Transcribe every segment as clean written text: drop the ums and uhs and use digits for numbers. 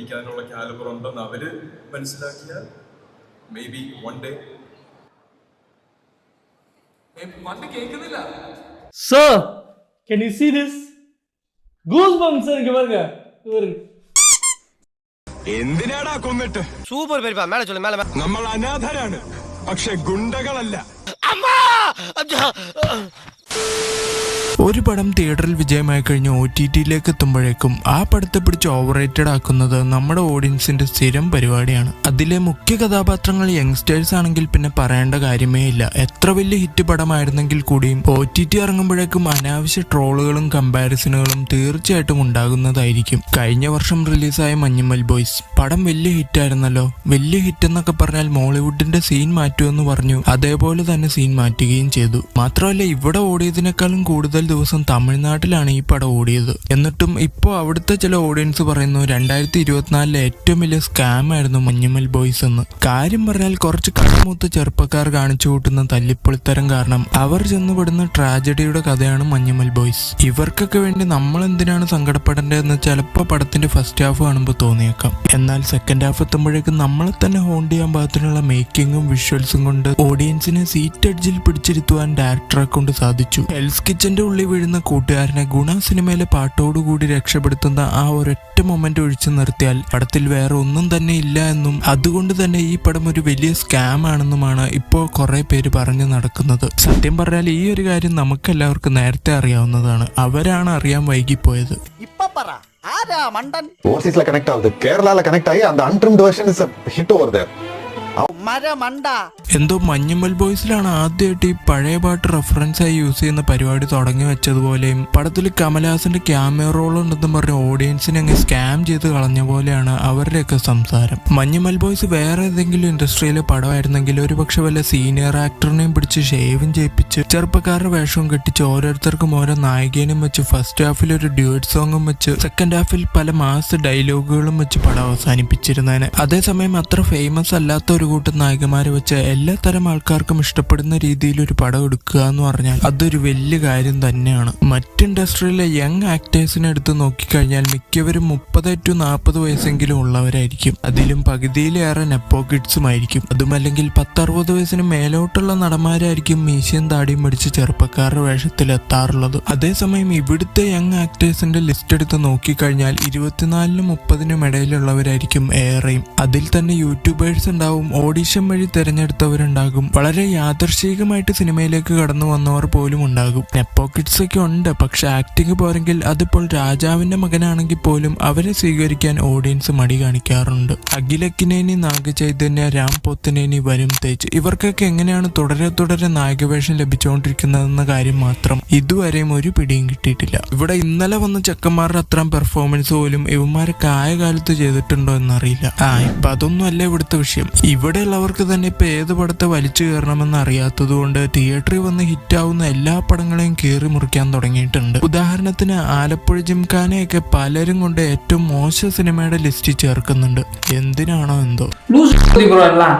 എനിക്ക് അതിനുള്ള കാലിബർ ഉണ്ടെന്ന് അവര് മനസ്സിലാക്കിയാൽ മേ ബി വൺ ഡേ. കേൾക്കുന്നില്ല sir, can you see this? Goosebumps എനിക്ക് പാരുங்க. എന്തിനാടാ കൊന്നിട്ട്? സൂപ്പർ പരിപാ, മേലെ ചൊല്ലു, മേലെ. നമ്മൾ അനാഥരാണ്, പക്ഷെ ഗുണ്ടകളല്ല. ഒരു പടം തിയേറ്ററിൽ വിജയമായി കഴിഞ്ഞ് OTT-യിലേക്ക് എത്തുമ്പോഴേക്കും ആ പടത്തെ പിടിച്ച് ഓവർ-റേറ്റഡ് ആക്കുന്നത് നമ്മുടെ ഓഡിയൻസിന്റെ സ്ഥിരം പരിപാടിയാണ്. അതിലെ മുഖ്യ കഥാപാത്രങ്ങൾ യങ്സ്റ്റേഴ്സ് ആണെങ്കിൽ പിന്നെ പറയേണ്ട കാര്യമേ ഇല്ല. എത്ര വലിയ ഹിറ്റ് പടമായിരുന്നെങ്കിൽ കൂടിയും OTT ഇറങ്ങുമ്പോഴേക്കും അനാവശ്യ ട്രോളുകളും കമ്പാരിസണുകളും തീർച്ചയായിട്ടും ഉണ്ടാകുന്നതായിരിക്കും. കഴിഞ്ഞ വർഷം റിലീസായ മഞ്ഞുമൽ ബോയ്സ് പടം വലിയ ഹിറ്റായിരുന്നല്ലോ. വലിയ ഹിറ്റ് എന്നൊക്കെ പറഞ്ഞാൽ മോളിവുഡിന്റെ സീൻ മാറ്റുമെന്ന് പറഞ്ഞു, അതേപോലെ തന്നെ സീൻ മാറ്റുകയും ചെയ്തു. മാത്രമല്ല, ഇവിടെ ഓടിയതിനേക്കാളും കൂടുതൽ ദിവസം തമിഴ്നാട്ടിലാണ് ഈ പടം ഓടിയത്. എന്നിട്ടും ഇപ്പോൾ അവിടുത്തെ ചില ഓഡിയൻസ് പറയുന്നു 2024 ഏറ്റവും വലിയ സ്കാം ആയിരുന്നു മഞ്ഞുമൽ ബോയ്സ് എന്ന്. കാര്യം പറഞ്ഞാൽ കുറച്ച് കടമൂത്ത ചെറുപ്പക്കാർ കാണിച്ചു കൂട്ടുന്ന തല്ലിപ്പൊളിത്തരം കാരണം അവർ ചെന്നുപെടുന്ന ട്രാജഡിയുടെ കഥയാണ് മഞ്ഞുമൽ ബോയ്സ്. ഇവർക്കൊക്കെ വേണ്ടി നമ്മൾ എന്തിനാണ് സങ്കടപ്പെടേണ്ടതെന്ന് ചിലപ്പോൾ പടത്തിന്റെ ഫസ്റ്റ് ഹാഫ് കാണുമ്പോൾ തോന്നിയേക്കാം. എന്നാൽ സെക്കൻഡ് ഹാഫ് എത്തുമ്പോഴേക്കും നമ്മളെ തന്നെ ഹോണ്ട് ചെയ്യാൻ പാകത്തിനുള്ള മേക്കിങ്ങും വിഷ്വൽസും കൊണ്ട് ഓഡിയൻസിനെ സീറ്റ് എഡ്ജിൽ പിടിച്ചിരുത്തുവാൻ ഡയറക്ടറെ കൊണ്ട് സാധിച്ചു. ഹെൽസ് കിച്ചന്റെ ഉള്ളിൽ വീഴുന്ന കൂട്ടുകാരനെ ഗുണ സിനിമയിലെ പാട്ടോടുകൂടി രക്ഷപ്പെടുത്തുന്ന ആ ഒരൊറ്റ മൊമെന്റ് ഒഴിച്ചു നിർത്തിയാൽ പടത്തിൽ വേറെ ഒന്നും തന്നെ ഇല്ല എന്നും അതുകൊണ്ട് തന്നെ ഈ പടം ഒരു വലിയ സ്കാം ആണെന്നുമാണ് ഇപ്പോൾ കുറെ പേര് പറഞ്ഞു നടക്കുന്നത്. സത്യം പറഞ്ഞാൽ ഈ ഒരു കാര്യം നമുക്കെല്ലാവർക്കും നേരത്തെ അറിയാവുന്നതാണ്. അവരാണ് അറിയാൻ വൈകിപ്പോയത്. കണക്ട് ആവുന്നത് കേരള കണക്ട് ആയി அந்த untrimmed version is a hit over there. എന്തോ മഞ്ഞുമൽ ബോയ്സിലാണ് ആദ്യമായിട്ട് ഈ പഴയ പാട്ട് റെഫറൻസ് ആയി യൂസ് ചെയ്യുന്ന പരിപാടി തുടങ്ങി വെച്ചതുപോലെയും പടത്തിൽ കമലഹാസന്റെ ക്യാമിയോ റോൾ ഉണ്ടെന്നും പറഞ്ഞ് ഓഡിയൻസിനെ അങ്ങ് സ്കാം ചെയ്ത് കളഞ്ഞ പോലെയാണ് അവരുടെയൊക്കെ സംസാരം. മഞ്ഞുമൽ ബോയ്സ് വേറെ ഏതെങ്കിലും ഇൻഡസ്ട്രിയിലെ പടമായിരുന്നെങ്കിൽ ഒരുപക്ഷെ വല്ല സീനിയർ ആക്ടറിനെയും പിടിച്ച് ഷേവും ചെയ്യിപ്പിച്ച് ചെറുപ്പക്കാരുടെ വേഷവും കെട്ടിച്ച് ഓരോരുത്തർക്കും ഓരോ നായികേനും വെച്ച് ഫസ്റ്റ് ഹാഫിൽ ഒരു ഡ്യൂറ്റ് സോങ്ങും വെച്ച് സെക്കൻഡ് ഹാഫിൽ പല മാസ് ഡയലോഗുകളും വെച്ച് പടം അവസാനിപ്പിച്ചിരുന്നതിന്. അതേസമയം അത്ര ഫേമസ് അല്ലാത്ത ഒരു കൂട്ടം നായകന്മാരെ വെച്ച് എല്ലാ തരം ആൾക്കാർക്കും ഇഷ്ടപ്പെടുന്ന രീതിയിൽ ഒരു പടം എടുക്കുക എന്ന് പറഞ്ഞാൽ അതൊരു വലിയ കാര്യം തന്നെയാണ്. മറ്റ് ഇൻഡസ്ട്രിയിലെ യങ് ആക്ടേഴ്സിനെ എടുത്ത് നോക്കിക്കഴിഞ്ഞാൽ മിക്കവരും 30 to 40 വയസ്സെങ്കിലും ഉള്ളവരായിരിക്കും. അതിലും പകുതിയിലേറെ നെപ്പോ കിഡ്സുമായിരിക്കും. അതുമല്ലെങ്കിൽ 10-60 വയസ്സിന് മേലോട്ടുള്ള നടന്മാരായിരിക്കും മീശയും താടിയും പിടിച്ച് ചെറുപ്പക്കാരുടെ വേഷത്തിൽ എത്താറുള്ളത്. അതേസമയം ഇവിടുത്തെ യങ് ആക്ടേഴ്സിന്റെ ലിസ്റ്റ് എടുത്ത് നോക്കിക്കഴിഞ്ഞാൽ 24-നും 30-നും ഇടയിലുള്ളവരായിരിക്കും ഏറെയും. അതിൽ തന്നെ യൂട്യൂബേഴ്സ് ഉണ്ടാവും, ഓഡിഷൻ വഴി തിരഞ്ഞെടുത്തവരുണ്ടാകും, വളരെ യാദർശികമായിട്ട് സിനിമയിലേക്ക് കടന്നു വന്നവർ പോലും ഉണ്ടാകും. നെപ്പോ കിഡ്സ് ഒക്കെ ഉണ്ട്, പക്ഷെ ആക്ടിങ് പോരെങ്കിൽ അതിപ്പോൾ രാജാവിന്റെ മകനാണെങ്കിൽ പോലും അവരെ സ്വീകരിക്കാൻ ഓഡിയൻസ് മടി കാണിക്കാറുണ്ട്. അഖിലക്കിനേനി, നാഗചൈതന്യ, രാം പോത്തനേനി, വരും തേജ് ഇവർക്കൊക്കെ എങ്ങനെയാണ് തുടരെ നായകവേഷം ലഭിച്ചുകൊണ്ടിരിക്കുന്നതെന്ന കാര്യം മാത്രം ഇതുവരെയും ഒരു പിടിയും കിട്ടിയിട്ടില്ല. ഇവിടെ ഇന്നലെ വന്ന ചെക്കന്മാരുടെ അത്രയും പെർഫോമൻസ് പോലും ഇവന്മാരൊക്കെ ആയ കാലത്ത് ചെയ്തിട്ടുണ്ടോ എന്നറിയില്ല. ഇപ്പൊ അതൊന്നും അല്ല ഇവിടുത്തെ വിഷയം. ഇവിടെ ഉള്ളവർക്ക് തന്നെ ഇപ്പൊ ഏത് പടത്തെ വലിച്ചു കയറണമെന്ന് അറിയാത്തത് കൊണ്ട് തിയേറ്ററിൽ വന്ന് ഹിറ്റാവുന്ന എല്ലാ പടങ്ങളെയും കീറി മുറിക്കാൻ തുടങ്ങിയിട്ടുണ്ട്. ഉദാഹരണത്തിന് ആലപ്പുഴ ജിംഖാനയൊക്കെ പലരും കൊണ്ട് ഏറ്റവും മോശം സിനിമയുടെ ലിസ്റ്റിൽ ചേർക്കുന്നുണ്ട്. എന്തിനാണോ എന്തോ.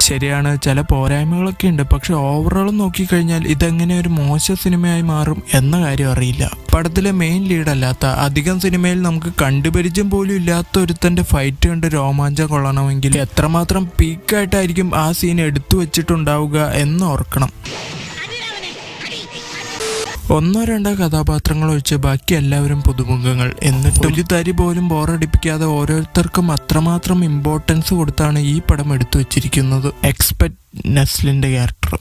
ശരിയാണ്, ചില പോരായ്മകളൊക്കെ ഉണ്ട്, പക്ഷെ ഓവറോൾ നോക്കിക്കഴിഞ്ഞാൽ ഇതെങ്ങനെ ഒരു മോശം സിനിമയായി മാറും എന്ന കാര്യം അറിയില്ല. പടത്തിലെ മെയിൻ ലീഡ് അല്ലാത്ത, അധികം സിനിമയിൽ നമുക്ക് കണ്ടുപരിചയം പോലും ഇല്ലാത്ത ഒരുത്തന്റെ ഫൈറ്റ് കണ്ട് രോമാഞ്ചം കൊള്ളണമെങ്കിൽ എത്രമാത്രം പീക്കായിട്ടായിരിക്കും ആ സീൻ എടുത്തു വെച്ചിട്ടുണ്ടാവുക എന്ന് ഓർക്കണം. 1-2 കഥാപാത്രങ്ങൾ ഒഴിച്ച് ബാക്കി എല്ലാവരും പുതുമുഖങ്ങൾ. എന്നിട്ട് ഒരു തരി പോലും ബോറടിപ്പിക്കാതെ ഓരോരുത്തർക്കും അത്രമാത്രം ഇമ്പോർട്ടൻസ് കൊടുത്താണ് ഈ പടം എടുത്തു വെച്ചിരിക്കുന്നത്. എക്സ്പെക്ട് നെസ്ലിന്റെ ക്യാരക്ടർ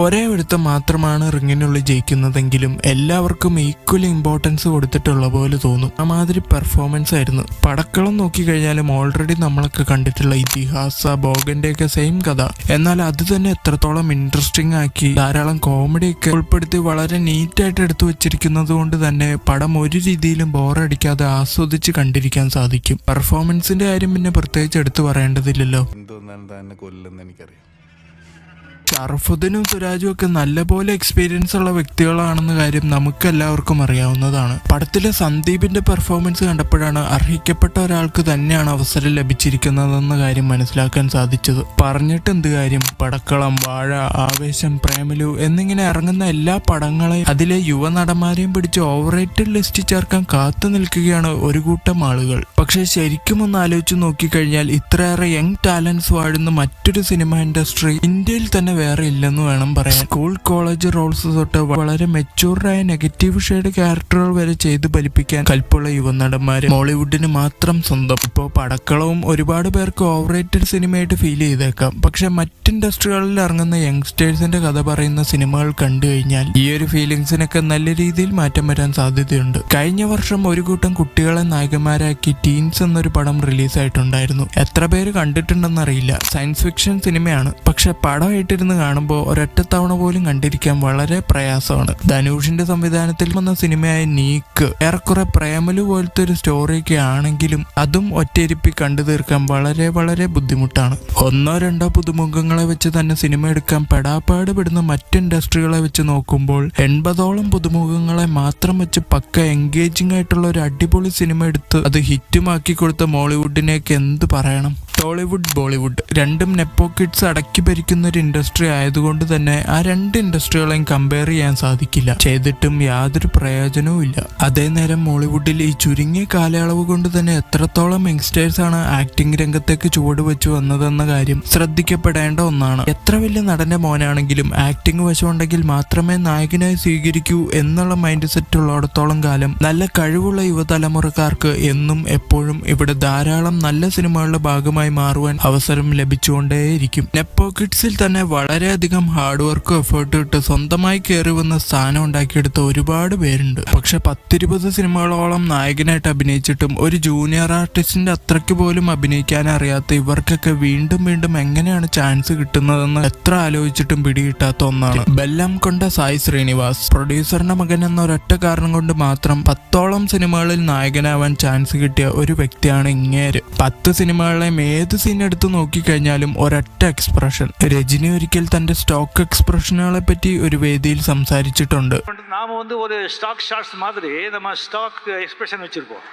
ഒരേ ഒരുത്തം മാത്രമാണ് റിങ്ങിനുള്ളിൽ ജയിക്കുന്നതെങ്കിലും എല്ലാവർക്കും ഈക്വലി ഇമ്പോർട്ടൻസ് കൊടുത്തിട്ടുള്ള പോലെ തോന്നും. ആ മാതിരി പെർഫോമൻസ് ആയിരുന്നു. പടക്കളം നോക്കിക്കഴിഞ്ഞാലും ഓൾറെഡി നമ്മളൊക്കെ കണ്ടിട്ടുള്ള ഇതിഹാസ ബോഗന്റെയൊക്കെ സെയിം കഥ, എന്നാൽ അത് തന്നെ എത്രത്തോളം ഇൻട്രസ്റ്റിംഗ് ആക്കി ധാരാളം കോമഡിയൊക്കെ ഉൾപ്പെടുത്തി വളരെ നീറ്റായിട്ട് എടുത്തു വെച്ചിരിക്കുന്നത് കൊണ്ട് തന്നെ പടം ഒരു രീതിയിലും ബോറടിക്കാതെ ആസ്വദിച്ച് കണ്ടിരിക്കാൻ സാധിക്കും. പെർഫോമൻസിന്റെ കാര്യം പിന്നെ പ്രത്യേകിച്ച് എടുത്തു പറയേണ്ടതില്ലല്ലോ. ഷറഫുദ്ദീനും സുരാജും ഒക്കെ നല്ലപോലെ എക്സ്പീരിയൻസ് ഉള്ള വ്യക്തികളാണെന്ന കാര്യം നമുക്ക് എല്ലാവർക്കും അറിയാവുന്നതാണ്. പടത്തിലെ സന്ദീപിന്റെ പെർഫോമൻസ് കണ്ടപ്പോഴാണ് അർഹിക്കപ്പെട്ട ഒരാൾക്ക് തന്നെയാണ് അവസരം ലഭിച്ചിരിക്കുന്നതെന്ന കാര്യം മനസ്സിലാക്കാൻ സാധിച്ചത്. പറഞ്ഞിട്ട് എന്ത് കാര്യം, പടക്കളം, വാഴ, ആവേശം, പ്രേമലു എന്നിങ്ങനെ ഇറങ്ങുന്ന എല്ലാ പടങ്ങളെയും അതിലെ യുവനടന്മാരെയും പിടിച്ച് ഓവർ റേറ്റഡ് ലിസ്റ്റ് ചേർക്കാൻ കാത്തു നിൽക്കുകയാണ് ഒരു കൂട്ടം ആളുകൾ. പക്ഷെ ശരിക്കും ഒന്ന് ആലോചിച്ച് നോക്കിക്കഴിഞ്ഞാൽ ഇത്രയേറെ യങ് ടാലൻസ് വാഴുന്ന മറ്റൊരു സിനിമ ഇൻഡസ്ട്രി ഇന്ത്യയിൽ തന്നെ വേറെ ഇല്ലെന്ന് വേണം പറയാൻ. സ്കൂൾ കോളേജ് റോൾസ് തൊട്ട് വളരെ മെച്ചൂർഡായ നെഗറ്റീവ് ഷെയ്ഡ് ക്യാരക്ടറുകൾ വരെ ചെയ്ത് ഫലിപ്പിക്കാൻ കൽപ്പുള്ള യുവനടന്മാര് മോളിവുഡിന് മാത്രം സ്വന്തം. ഇപ്പോൾ പടക്കളവും ഒരുപാട് പേർക്ക് ഓവർ റേറ്റഡ് സിനിമയായിട്ട് ഫീൽ ചെയ്തേക്കാം. പക്ഷെ മറ്റ് ഇൻഡസ്ട്രികളിൽ ഇറങ്ങുന്ന യങ്സ്റ്റേഴ്സിന്റെ കഥ പറയുന്ന സിനിമകൾ കണ്ടു കഴിഞ്ഞാൽ ഈ ഒരു ഫീലിങ്സിനൊക്കെ നല്ല രീതിയിൽ മാറ്റം വരാൻ സാധ്യതയുണ്ട്. കഴിഞ്ഞ വർഷം ഒരു കൂട്ടം കുട്ടികളെ നായകന്മാരാക്കി ടീൻസ് എന്നൊരു പടം റിലീസായിട്ടുണ്ടായിരുന്നു. എത്ര പേര് കണ്ടിട്ടുണ്ടെന്നറിയില്ല. സയൻസ് ഫിക്ഷൻ സിനിമയാണ്. പക്ഷെ പടമായിട്ടിരുന്ന് കാണുമ്പോൾ ഒരൊറ്റ തവണ പോലും കണ്ടിരിക്കാൻ വളരെ പ്രയാസമാണ്. ധനുഷിന്റെ സംവിധാനത്തിൽ വന്ന സിനിമയായ നീക്ക് ഏറെക്കുറെ പ്രേമലു പോലത്തെ ഒരു സ്റ്റോറിയൊക്കെ ആണെങ്കിലും അതും ഒറ്റയിരിപ്പി കണ്ടു തീർക്കാൻ വളരെ വളരെ ബുദ്ധിമുട്ടാണ്. ഒന്നോ രണ്ടോ പുതുമുഖങ്ങളെ വെച്ച് തന്നെ സിനിമ എടുക്കാൻ പെടാപ്പാട് പെടുന്ന മറ്റ് ഇൻഡസ്ട്രികളെ വെച്ച് നോക്കുമ്പോൾ 80ഓളം പുതുമുഖങ്ങളെ മാത്രം വെച്ച് പക്ക എൻഗേജിംഗ് ആയിട്ടുള്ള ഒരു അടിപൊളി സിനിമ എടുത്ത് അത് ഹിറ്റുമാക്കി കൊടുത്ത മോളിവുഡിനെയൊക്കെ എന്ത് പറയണം. ടോളിവുഡ്, ബോളിവുഡ് രണ്ടും നെപ്പോ കിഡ്സ് അടക്കി ഭരിക്കുന്ന ഒരു ഇൻഡസ്ട്രി ആയതുകൊണ്ട് തന്നെ ആ രണ്ട് ഇൻഡസ്ട്രികളെയും കമ്പയർ ചെയ്യാൻ സാധിക്കില്ല. ചെയ്തിട്ടും യാതൊരു പ്രയോജനവും ഇല്ല. അതേനേരം മോളിവുഡിൽ ഈ ചുരുങ്ങിയ കാലയളവ് കൊണ്ട് തന്നെ എത്രത്തോളം യങ്സ്റ്റേഴ്സ് ആണ് ആക്ടിംഗ് രംഗത്തേക്ക് ചുവട് വെച്ച് വന്നതെന്ന കാര്യം ശ്രദ്ധിക്കപ്പെടേണ്ട ഒന്നാണ്. എത്ര വലിയ നടന്റെ മോനാണെങ്കിലും ആക്ടിംഗ് വശമുണ്ടെങ്കിൽ മാത്രമേ നായകനായി സ്വീകരിക്കൂ എന്നുള്ള മൈൻഡ് സെറ്റ് ഉള്ളിടത്തോളം കാലം നല്ല കഴിവുള്ള യുവതലമുറക്കാർക്ക് എന്നും എപ്പോഴും ഇവിടെ ധാരാളം നല്ല സിനിമകളുടെ ഭാഗമായി മാറുവാൻ അവസരം ലഭിച്ചുകൊണ്ടേയിരിക്കും. നെപ്പോ കിഡ്സിൽ തന്നെ വളരെയധികം ഹാർഡ് വർക്കും എഫേർട്ടും ഇട്ട് സ്വന്തമായി കയറി വന്ന സ്ഥാനം ഉണ്ടാക്കിയെടുത്ത ഒരുപാട് പേരുണ്ട്. പക്ഷെ 10-20 സിനിമകളോളം നായകനായിട്ട് അഭിനയിച്ചിട്ടും ഒരു ജൂനിയർ ആർട്ടിസ്റ്റിന്റെ അത്രയ്ക്ക് പോലും അഭിനയിക്കാൻ അറിയാത്ത ഇവർക്കൊക്കെ വീണ്ടും വീണ്ടും എങ്ങനെയാണ് ചാൻസ് കിട്ടുന്നതെന്ന് എത്ര ആലോചിച്ചിട്ടും പിടികിട്ടാത്ത ഒന്നാണ്. ബെല്ലം കൊണ്ട സായി ശ്രീനിവാസ് പ്രൊഡ്യൂസറിന്റെ മകൻ എന്ന ഒരൊറ്റ കാരണം കൊണ്ട് മാത്രം 10ഓളം സിനിമകളിൽ നായകനാവാൻ ചാൻസ് കിട്ടിയ ഒരു വ്യക്തിയാണ് ഇങ്ങേര്. 10 സിനിമകളെയും ഏത് സീൻ എടുത്ത് നോക്കിക്കഴിഞ്ഞാലും ഒരൊറ്റ എക്സ്പ്രഷൻ. രജനി ഒരിക്കൽ തന്റെ സ്റ്റോക്ക് എക്സ്പ്രഷനുകളെ പറ്റി ഒരു വേദിയിൽ സംസാരിച്ചിട്ടുണ്ട്. நாம ஒரு ஸ்டாக் ஷாட்ஸ் மாதிரி நம்ம ஸ்டாக் எக்ஸ்பிரஷன் வச்சிருப்போம்.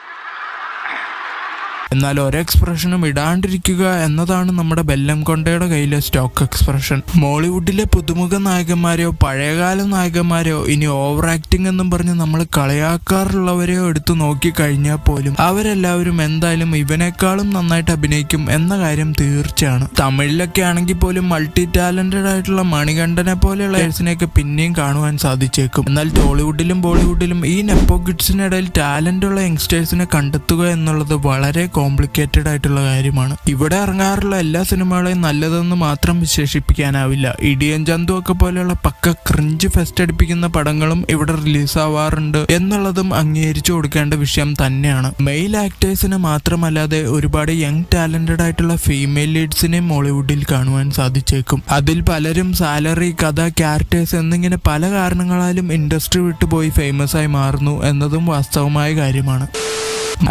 എന്നാൽ ഒരു എക്സ്പ്രഷനും ഇടാണ്ടിരിക്കുക എന്നതാണ് നമ്മുടെ ബെല്ലം കൊണ്ടയുടെ കയ്യിലെ സ്റ്റോക്ക് എക്സ്പ്രഷൻ. മോളിവുഡിലെ പുതുമുഖ നായകന്മാരെയോ പഴയകാല നായകന്മാരെയോ ഇനി ഓവർ ആക്ടിംഗ് എന്നും പറഞ്ഞ് നമ്മൾ കളിയാക്കാറുള്ളവരെയോ എടുത്തു നോക്കിക്കഴിഞ്ഞാൽ പോലും അവരെല്ലാവരും എന്തായാലും ഇവനേക്കാളും നന്നായിട്ട് അഭിനയിക്കും എന്ന കാര്യം തീർച്ചയാണ്. തമിഴിലൊക്കെ ആണെങ്കിൽ പോലും മൾട്ടി ടാലന്റഡ് ആയിട്ടുള്ള മണികണ്ഠനെ പോലെയുള്ള ഏഴ്സിനെയൊക്കെ പിന്നെയും കാണുവാൻ സാധിച്ചേക്കും. എന്നാൽ ടോളിവുഡിലും ബോളിവുഡിലും ഈ നെപ്പോ കിഡ്സിനിടയിൽ ടാലന്റുള്ള യങ്സ്റ്റേഴ്സിനെ കണ്ടെത്തുക എന്നുള്ളത് വളരെ കോംപ്ലിക്കേറ്റഡ് ആയിട്ടുള്ള കാര്യമാണ്. ഇവിടെ ഇറങ്ങാറുള്ള എല്ലാ സിനിമകളെയും നല്ലതെന്ന് മാത്രം വിശേഷിപ്പിക്കാനാവില്ല. ഇടിയൻ ജന്തു ഒക്കെ പോലെയുള്ള പക്ക ക്രിഞ്ച് ഫെസ്റ്റ് അടിപ്പിക്കുന്ന പടങ്ങളും ഇവിടെ റിലീസ് ആവാറുണ്ട് എന്നുള്ളതും അംഗീകരിച്ചു കൊടുക്കേണ്ട വിഷയം തന്നെയാണ്. മെയിൽ ആക്ടേഴ്സിന് മാത്രമല്ലാതെ ഒരുപാട് യങ് ടാലന്റഡ് ആയിട്ടുള്ള ഫീമെയിൽ ലീഡ്സിനെയും മോളിവുഡിൽ കാണുവാൻ സാധിച്ചേക്കും. അതിൽ പലരും സാലറി, കഥ, ക്യാരക്ടേഴ്സ് എന്നിങ്ങനെ പല കാരണങ്ങളാലും ഇൻഡസ്ട്രി വിട്ടുപോയി ഫേമസ് ആയി മാറുന്നു എന്നതും വാസ്തവമായ കാര്യമാണ്.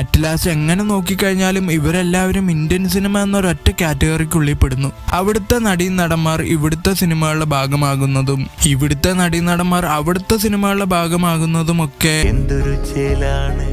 അറ്റ്ലാസ് എങ്ങനെ നോക്കിക്കഴിഞ്ഞാലും ഇവരെല്ലാവരും ഇന്ത്യൻ സിനിമ എന്നൊരൊറ്റ കാറ്റഗറിക്കുള്ളിൽ പെടുന്നു. അവിടുത്തെ നടീനടന്മാർ ഇവിടുത്തെ സിനിമകളുടെ ഭാഗമാകുന്നതും ഇവിടുത്തെ നടീനടന്മാർ അവിടുത്തെ സിനിമകളുടെ ഭാഗമാകുന്നതും ഒക്കെ എന്തൊരു ചേലാണ്